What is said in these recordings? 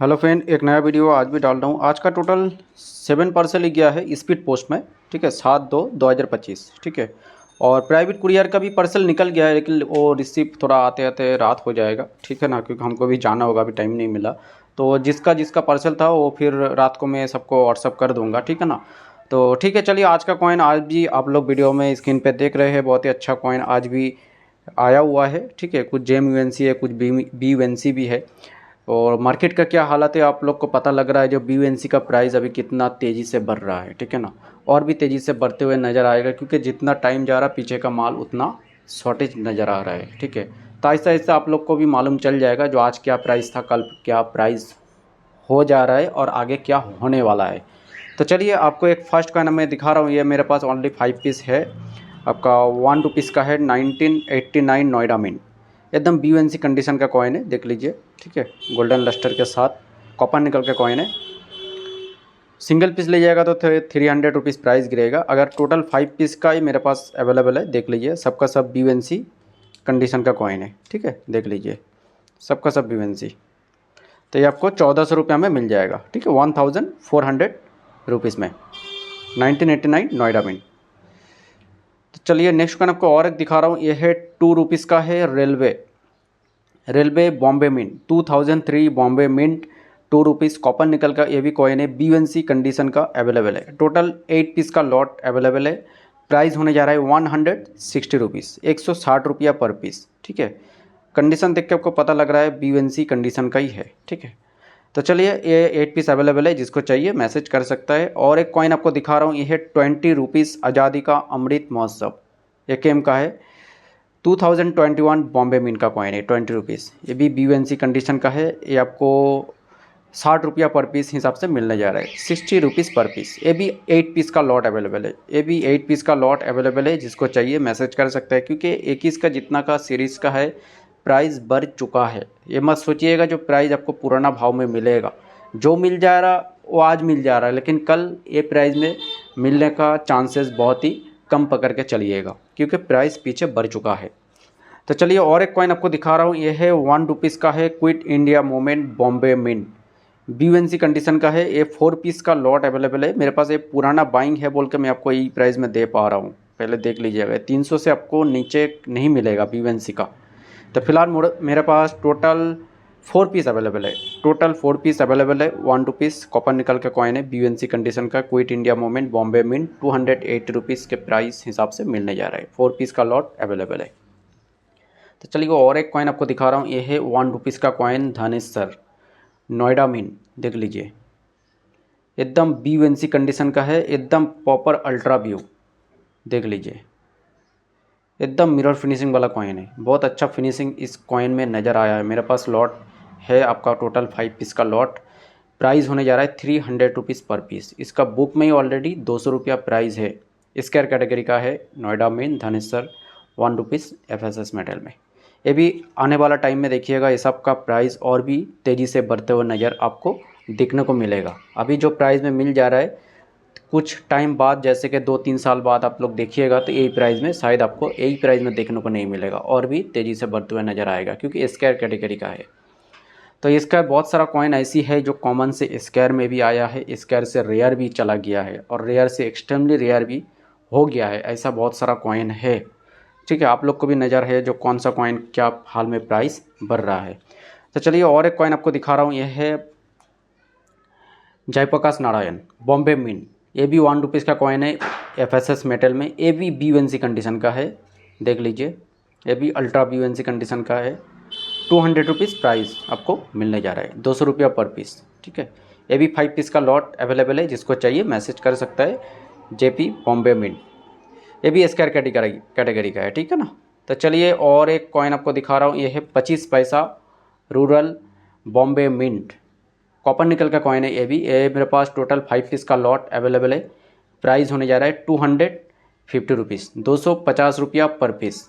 Hello friend, एक नया video आज भी डाल रहा हूँ। आज का टोटल 7 पार्सल ही गया है स्पीड पोस्ट में। ठीक है, 7/2/2025। ठीक है, और प्राइवेट कुरियर का भी पार्सल निकल गया है, लेकिन वो रिसीव थोड़ा आते आते रात हो जाएगा। ठीक है ना, क्योंकि हमको भी जाना होगा, अभी टाइम नहीं मिला। तो जिसका जिसका पार्सल था वो फिर रात को मैं सबको व्हाट्सअप कर दूँगा। ठीक है ना। तो ठीक है, चलिए आज का कॉइन आज भी आप लोग वीडियो में स्क्रीन पर देख रहे हैं। बहुत ही अच्छा कॉइन आज भी आया हुआ है। ठीक है, कुछ JMUNC है, कुछ BUNC भी है। और मार्केट का क्या हालत है आप लोग को पता लग रहा है। जो BUNC का प्राइस अभी कितना तेज़ी से बढ़ रहा है। ठीक है ना, और भी तेज़ी से बढ़ते हुए नज़र आएगा, क्योंकि जितना टाइम जा रहा है पीछे का माल उतना शॉर्टेज नज़र आ रहा है। ठीक है, तो आहिस्ता आहिस्ता आप लोग को भी मालूम चल जाएगा जो आज क्या प्राइस था, कल क्या प्राइस हो जा रहा है और आगे क्या होने वाला है। तो चलिए आपको एक फर्स्ट कॉइन मैं दिखा रहा हूँ। ये मेरे पास ओनली 5 पीस है। आपका 1 रुपीज़ का है, 1989 नोएडा मिंट। एकदम BUNC कंडीशन का कॉइन है, देख लीजिए। ठीक है, गोल्डन लस्टर के साथ कॉपर निकल का कॉइन है। सिंगल पीस ले जाएगा तो 300 रुपीज़ प्राइस गिरेगा। अगर टोटल 5 पीस का ही मेरे पास अवेलेबल है, देख लीजिए। सबका सब BUNC कंडीशन का कॉइन है। ठीक है, देख लीजिए, सबका सब BUNC। तो ये आपको 1400 रुपये में मिल जाएगा। ठीक है, 1400 रुपीज़ में 1989 नोएडा मिंट। तो चलिए नेक्स्ट कॉइन आपको और एक दिखा रहा हूँ। ये है 2 रुपीज़ का है, railway Bombay mint 2003 Bombay mint 2 rupees copper nickel का। ये भी कॉइन है, BUNC कंडीशन का अवेलेबल है। टोटल 8 पीस का लॉट अवेलेबल है। प्राइस होने जा रहा है 160 रुपीज़, 160 रुपया पर पीस। ठीक है, कंडीशन देख के आपको पता लग रहा है BUNC कंडीशन का ही है। ठीक है, तो चलिए ये 8 पीस अवेलेबल है, जिसको चाहिए मैसेज कर सकता है। और एक कॉइन आपको दिखा रहा हूँ। ये है 20 रुपीज़ आज़ादी का अमृत महोत्सव, AKM का है। 2021 बॉम्बे मिंट का कॉइन है, 20 रुपीज़। ये भी BUNC कंडीशन का है। ये आपको 60 रुपया पर पीस हिसाब से मिलने जा रहा है, 60 रुपीज़ पर पीस। ये भी 8 पीस का लॉट अवेलेबल है। ये भी 8 पीस का लॉट अवेलेबल है, जिसको चाहिए मैसेज कर सकता है। क्योंकि 21 का जितना का सीरीज़ का है प्राइस बढ़ चुका है। ये मत सोचिएगा जो प्राइस आपको पुराना भाव में मिलेगा। जो मिल जा रहा वो आज मिल जा रहा है, लेकिन कल ये प्राइस में मिलने का चांसेस बहुत ही कम पकड़ के चलिएगा, क्योंकि प्राइस पीछे बढ़ चुका है। तो चलिए और एक कॉइन आपको दिखा रहा हूँ। ये है 1 रुपीज़ का है, quit India movement Bombay mint, BUNC condition का है। ये 4 पीस का लॉट अवेलेबल है मेरे पास। ये पुराना बाइंग है बोल के मैं आपको यही प्राइस में दे पा रहा हूँ, पहले देख लीजिएगा। 300 से आपको नीचे नहीं मिलेगा BUNC का। तो फिलहाल मेरे पास टोटल 4 पीस अवेलेबल है। टोटल 4 पीस अवेलेबल है। 1 रुपीज़ कॉपर निकल का कॉइन है, BUNC कंडीशन का, quit India movement Bombay mint, 280 rupees के प्राइस हिसाब से मिलने जा रहा है। 4 पीस का लॉट अवेलेबल है। तो चलिए और एक कॉइन आपको दिखा रहा हूँ। ये है 1 रुपीज़ का कॉइन, धनेश्वर नोएडा मिंट, देख लीजिए। एकदम BUNC कंडीशन का है, एकदम प्रॉपर अल्ट्रा व्यू, देख लीजिए। एकदम मिरर फिनिशिंग वाला कॉइन है। बहुत अच्छा फिनिशिंग इस कॉइन में नज़र आया है। मेरे पास लॉट है आपका टोटल 5 पीस का लॉट। प्राइस होने जा रहा है 300 रुपीज़ पर पीस। इसका बुक में ही ऑलरेडी 200 रुपया प्राइस है। स्क्वायर कैटेगरी का है, नोएडा में धनेश्वर 1 रुपीज़ FSS मेटल में। ये भी आने वाला टाइम में देखिएगा, ये सब का प्राइस और भी तेज़ी से बढ़ते हुए नज़र आपको दिखने को मिलेगा। अभी जो प्राइस में मिल जा रहा है, कुछ टाइम बाद जैसे कि 2-3 साल बाद आप लोग देखिएगा तो यही प्राइस में शायद आपको यही प्राइस में देखने को नहीं मिलेगा, और भी तेज़ी से बढ़ते हुए नज़र आएगा, क्योंकि स्क्वायर कैटेगरी का है। तो इसका बहुत सारा कॉइन ऐसी है जो कॉमन से स्क्वायर में भी आया है, स्क्वायर से रेयर भी चला गया है, और रेयर से एक्सट्रीमली रेयर भी हो गया है। ऐसा बहुत सारा कॉइन है। ठीक है, आप लोग को भी नज़र है जो कौन सा कॉइन क्या हाल में प्राइस बढ़ रहा है। तो चलिए और एक कॉइन आपको दिखा रहा हूँ। यह है जयप्रकाश नारायण बॉम्बे मिंट। ये भी 1 रुपीज़ का कॉइन है, FSS मेटल में। ये भी BUNC कंडीशन का है, देख लीजिए। ये भी अल्ट्रा BUNC कंडीशन का है। 200 रुपीज़ प्राइस आपको मिलने जा रहा है, 200 रुपया पर पीस। ठीक है, ये भी 5 पीस का लॉट अवेलेबल है, जिसको चाहिए मैसेज कर सकता है, JP बॉम्बे मिंट। ये भी स्क्वायर कैटेगरी का है। ठीक है ना। तो चलिए और एक कॉइन आपको दिखा रहा हूँ। ये है 25 पैसा rural Bombay mint, copper nickel का कॉइन है। ये मेरे पास टोटल 5 पीस का लॉट अवेलेबल है। प्राइस होने जा रहा है 250 रुपीज़, 250 रुपया पर पीस।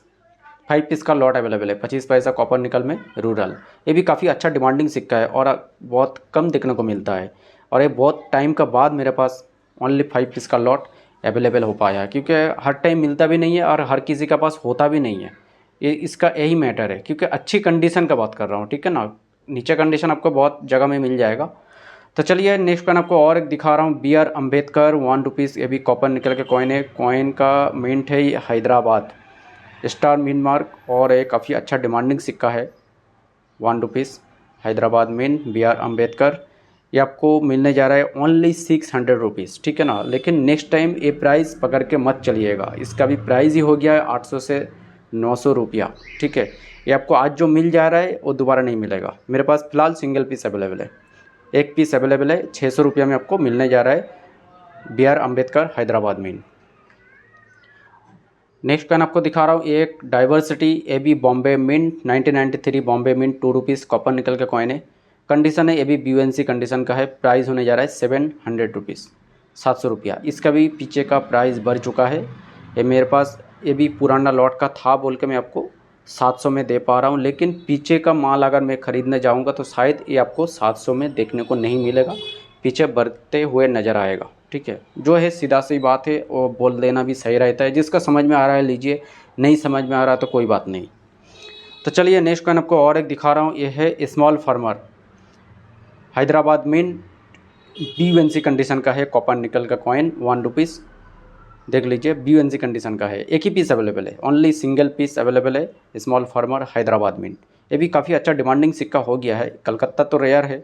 5 पीस का लॉट अवेलेबल है, 25 पैसा कॉपर निकल में रूरल। ये भी काफ़ी अच्छा डिमांडिंग सिक्का है और बहुत कम देखने को मिलता है, और ये बहुत टाइम का बाद मेरे पास ओनली 5 पीस का लॉट अवेलेबल हो पाया है, क्योंकि हर टाइम मिलता भी नहीं है और हर किसी के पास होता भी नहीं है। ये इसका यही मैटर है, क्योंकि अच्छी कंडीशन का बात कर रहा हूँ। ठीक है ना, नीचे कंडीशन आपको बहुत जगह में मिल जाएगा। तो चलिए नेक्स्ट कॉइन आपको और एक दिखा रहा हूँ, BR अम्बेडकर 1 रुपीज़। ये भी कॉपर निकल के कॉइन है। कॉइन का मिंट है ये हैदराबाद, स्टार मिन मार्क, और एक काफ़ी अच्छा डिमांडिंग सिक्का है। 1 रुपीज़ हैदराबाद मिन BR अम्बेडकर। ये आपको मिलने जा रहा है ओनली 600 रुपीज़, ठीक है ना। लेकिन नेक्स्ट टाइम ये प्राइस पकड़ के मत चलिएगा, इसका भी प्राइस ही हो गया है 800 से 900 रुपया, ठीक है। ये आपको आज जो मिल जा रहा है वो दोबारा नहीं मिलेगा। मेरे पास फ़िलहाल सिंगल पीस अवेलेबल है, एक पीस अवेलेबल है 600 रुपया में आपको मिलने जा रहा है BR अम्बेडकर हैदराबाद मिन। नेक्स्ट कॉइन आपको दिखा रहा हूँ एक diversity AB Bombay mint 1993 Bombay mint 2 rupees copper nickel के कॉइन है। कंडीशन है ये भी BUNC कंडीशन का है। प्राइस होने जा रहा है 700 रुपीज़, 700 रुपया। इसका भी पीछे का प्राइस बढ़ चुका है। ये मेरे पास ये भी पुराना लॉट का था बोल के मैं आपको 700 में दे पा रहा हूँ, लेकिन पीछे का माल अगर मैं ख़रीदने जाऊँगा तो शायद ये आपको 700 में देखने को नहीं मिलेगा, पीछे बढ़ते हुए नज़र आएगा, ठीक है। जो है सीधा सी बात है, वो बोल देना भी सही रहता है। जिसका समझ में आ रहा है लीजिए, नहीं समझ में आ रहा तो कोई बात नहीं। तो चलिए नेक्स्ट कॉइन आपको और एक दिखा रहा हूँ। ये है स्मॉल फार्मर हैदराबाद मिन, BUNC कंडीशन का है, कॉपर निकल का कॉइन 1 रुपीज़। देख लीजिए BUNC कंडीशन का है, एक ही पीस अवेलेबल है, ओनली सिंगल पीस अवेलेबल है स्मॉल फार्मर हैदराबाद मिन। ये भी काफ़ी अच्छा डिमांडिंग सिक्का हो गया है। कलकत्ता तो रेयर है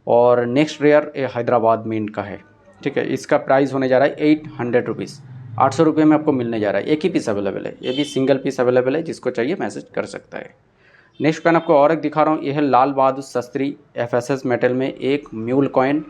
और नेक्स्ट रेयर हैदराबाद मिंट का है, ठीक है। इसका प्राइस होने जा रहा है 800 रुपीज़, 800 रुपये में आपको मिलने जा रहा है। एक ही पीस अवेलेबल है, ये भी सिंगल पीस अवेलेबल है, जिसको चाहिए मैसेज कर सकता है। नेक्स्ट कॉइन आपको और एक दिखा रहा हूँ। ये है लाल बहादुर शास्त्री FSS मेटल में एक म्यूल कॉइन।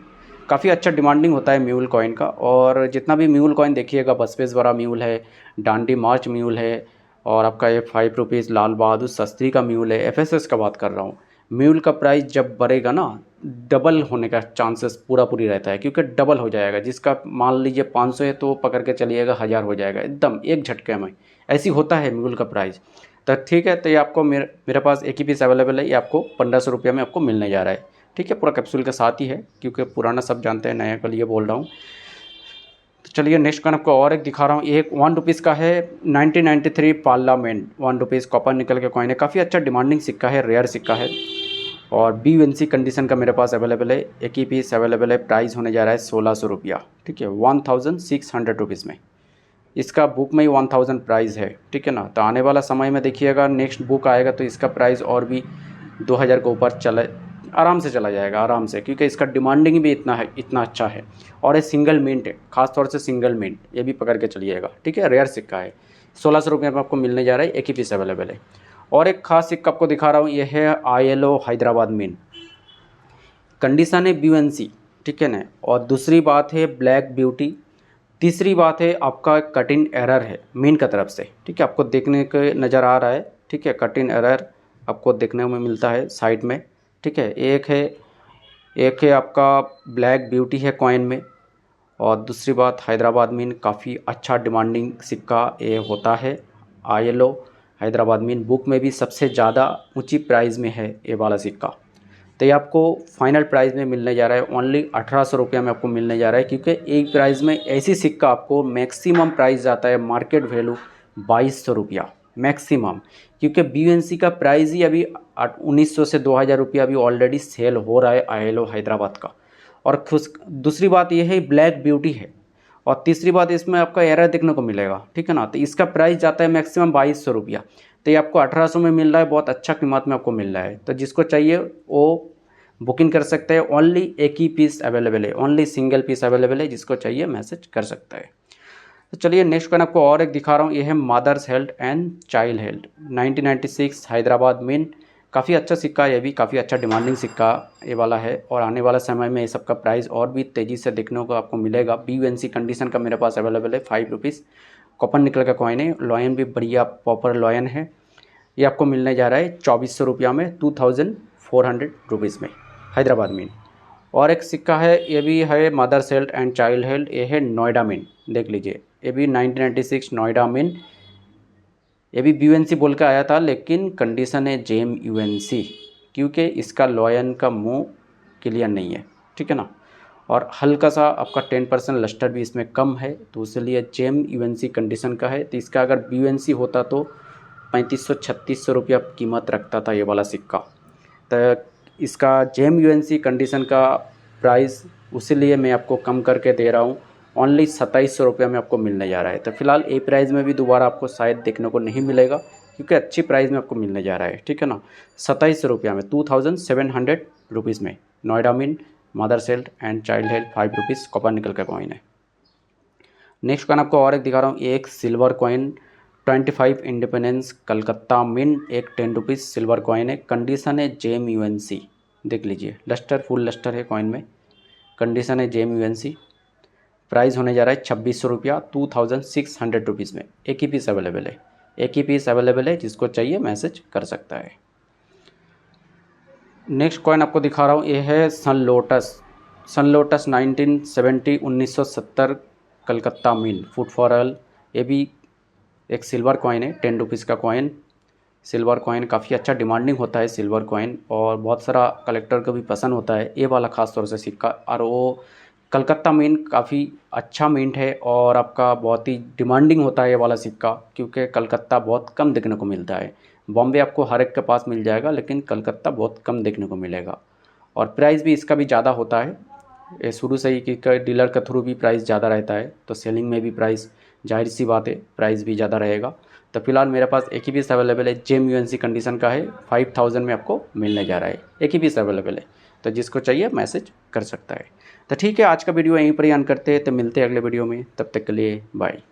काफ़ी अच्छा डिमांडिंग होता है म्यूल कॉइन का, और जितना भी म्यूल कॉइन देखिएगा, बसवेश्वरा म्यूल है, डांडी मार्च म्यूल है, और आपका ये 5 रुपीज़ लाल बहादुर शास्त्री का म्यूल है। FSS का बात कर रहा हूँ। म्यूल का प्राइस जब बढ़ेगा ना, डबल होने का चांसेस पूरी रहता है, क्योंकि डबल हो जाएगा। जिसका मान लीजिए 500 है तो पकड़ के चलिएगा 1000 हो जाएगा एकदम एक झटके में। ऐसी होता है म्यूल का प्राइस। तो ठीक है, तो ये आपको मेरे पास एक ही पीस अवेलेबल है। ये आपको 1500 रुपये में आपको मिलने जा रहा है, ठीक है। पूरा कैप्सूल के साथ ही है, क्योंकि पुराना सब जानते हैं, नया के लिए बोल रहा हूँ। तो चलिए नेक्स्ट कॉइन आपको और एक दिखा रहा हूँ। एक 1 रुपीज़ का है 1993 पार्लियामेंट 1 रुपीज़ कॉपर निकल के कॉइन है। काफ़ी अच्छा डिमांडिंग सिक्का है, रेयर सिक्का है, और BUNC कंडीशन का मेरे पास अवेलेबल है। एक ही पीस अवेलेबल है। प्राइस होने जा रहा है 1600 रुपया, ठीक है, 1600 रुपीज़ में। इसका बुक में ही 1000 प्राइस है, ठीक है ना। तो आने वाला समय में देखिएगा, नेक्स्ट बुक आएगा तो इसका प्राइस और भी 2000 के ऊपर आराम से चला जाएगा, आराम से, क्योंकि इसका डिमांडिंग भी इतना है, इतना अच्छा है। और ये सिंगल मिंट है, खास तौर से सिंगल मिंट, ये भी पकड़ के चलिएगा, ठीक है। रेयर सिक्का है, 1600 रुपये में आपको मिलने जा रहा है। एक ही पीस अवेलेबल है। और एक खास सिक्का आपको दिखा रहा हूँ। ये है ILO हैदराबाद मिन, कंडीशन है BUNC, ठीक है ना। और दूसरी बात है ब्लैक ब्यूटी। तीसरी बात है आपका कटिंग एरर है मिन की तरफ से, ठीक है। आपको देखने के नज़र आ रहा है, ठीक है, कटिंग एरर आपको देखने में मिलता है साइड में, ठीक है। एक है आपका ब्लैक ब्यूटी है कॉइन में। और दूसरी बात हैदराबाद मिन काफ़ी अच्छा डिमांडिंग सिक्का ये होता है। ILO हैदराबाद मिन बुक में भी सबसे ज़्यादा ऊंची प्राइस में है ये वाला सिक्का। तो ये आपको फाइनल प्राइस में मिलने जा रहा है ओनली 1800 रुपया में आपको मिलने जा रहा है, क्योंकि एक प्राइस में ऐसी सिक्का आपको मैक्सिमम प्राइस जाता है मार्केट वैल्यू 2200 रुपया मैक्सिमम, क्योंकि BUNC का प्राइस ही अभी 1900 से 2000 रुपया अभी ऑलरेडी सेल हो रहा है ILO हैदराबाद का। और दूसरी बात यह है ब्लैक ब्यूटी है, और तीसरी बात इसमें आपका एरर देखने को मिलेगा, ठीक है ना। तो इसका प्राइस जाता है मैक्सिमम 2200 रुपया, तो ये आपको 1800 में मिल रहा है, बहुत अच्छा कीमत में आपको मिल रहा है। तो जिसको चाहिए वो बुकिंग कर सकते हैं। ओनली एक ही पीस अवेलेबल है, ओनली सिंगल पीस अवेलेबल है, जिसको चाहिए मैसेज कर सकता है। तो चलिए नेक्स्ट कॉइन आपको और एक दिखा रहा हूँ। ये है mother's health and child health 1996 Hyderabad mint. काफ़ी अच्छा सिक्का, ये भी काफ़ी अच्छा डिमांडिंग सिक्का ये वाला है, और आने वाला समय में ये सब का प्राइस और भी तेज़ी से देखने को आपको मिलेगा। BUNC कंडीशन का मेरे पास अवेलेबल है 5 रुपीज़ कॉपर निकल का कॉइन है। लॉयन भी बढ़िया प्रॉपर लॉयन है। ये आपको मिलने जा रहा है 2400 रुपया में, 2400 रुपीज़ में हैदराबाद मिन। और एक सिक्का है, ये भी है mother's health and child health, ये है नोएडा मिन। देख लीजिए, ये भी 1996 नोएडा मिन। ये भी BUNC बोल के आया था, लेकिन कंडीशन है JMUNC, क्योंकि इसका लॉयन का मुंह क्लियर नहीं है, ठीक है ना। और हल्का सा आपका 10% लस्टर भी इसमें कम है, तो इसलिए JMUNC कंडीशन का है। तो इसका अगर BUNC होता तो 3500-3600 रुपया कीमत रखता था ये वाला सिक्का। तो इसका जेम यूएनसी कंडीशन का प्राइस उसीलिए मैं आपको कम करके दे रहा हूँ, ओनली 2700 रुपये में आपको मिलने जा रहा है। तो फिलहाल ए प्राइस में भी दोबारा आपको शायद देखने को नहीं मिलेगा, क्योंकि अच्छी प्राइस में आपको मिलने जा रहा है, ठीक है ना। 2700 रुपये में 2700 रुपीज़ में नोएडा मिंट मदर सेल्ट and child health 5 rupees copper nickel का कॉइन है। नेक्स्ट कॉइन आपको और एक दिखा रहा हूँ, एक silver coin 25 independence Calcutta mint, एक 10 रुपीज़ सिल्वर कॉइन है, कंडीशन है जेम यूएनसी, देख लीजिए लस्टर फुल लस्टर है कॉइन में, कंडीशन है जेम यूएनसी। प्राइस होने जा रहा है 2600 रुपया 2600 रुपीज़ में। एक ही पीस अवेलेबल है, एक ही पीस अवेलेबल है, जिसको चाहिए मैसेज कर सकता है। नेक्स्ट कॉइन आपको दिखा रहा हूँ, ये है sun lotus 1970 Calcutta mint food for all. ये भी एक सिल्वर कॉइन है, 10 रुपीज़ का कॉइन। सिल्वर कॉइन काफ़ी अच्छा डिमांडिंग होता है सिल्वर कॉइन, और बहुत सारा कलेक्टर को भी पसंद होता है ये वाला ख़ास तौर से सिक्का। और वो कलकत्ता मिंट काफ़ी अच्छा मिंट है और आपका बहुत ही डिमांडिंग होता है ये वाला सिक्का, क्योंकि कलकत्ता बहुत कम देखने को मिलता है। बॉम्बे आपको हर एक के पास मिल जाएगा, लेकिन कलकत्ता बहुत कम देखने को मिलेगा। और प्राइस भी इसका भी ज़्यादा होता है, ये शुरू से ही कि डीलर के थ्रू भी प्राइस ज़्यादा रहता है, तो सेलिंग में भी प्राइस जाहिर सी बात है प्राइस भी ज़्यादा रहेगा। तो फिलहाल मेरे पास एक ही पीस अवेलेबल है, जेम यूएनसी कंडीशन का है, 5000 में आपको मिलने जा रहा है, एक ही पीस अवेलेबल है, तो जिसको चाहिए मैसेज कर सकता है। तो ठीक है, आज का वीडियो यहीं पर ही एंड करते हैं, तो मिलते हैं अगले वीडियो में, तब तक के लिए बाय।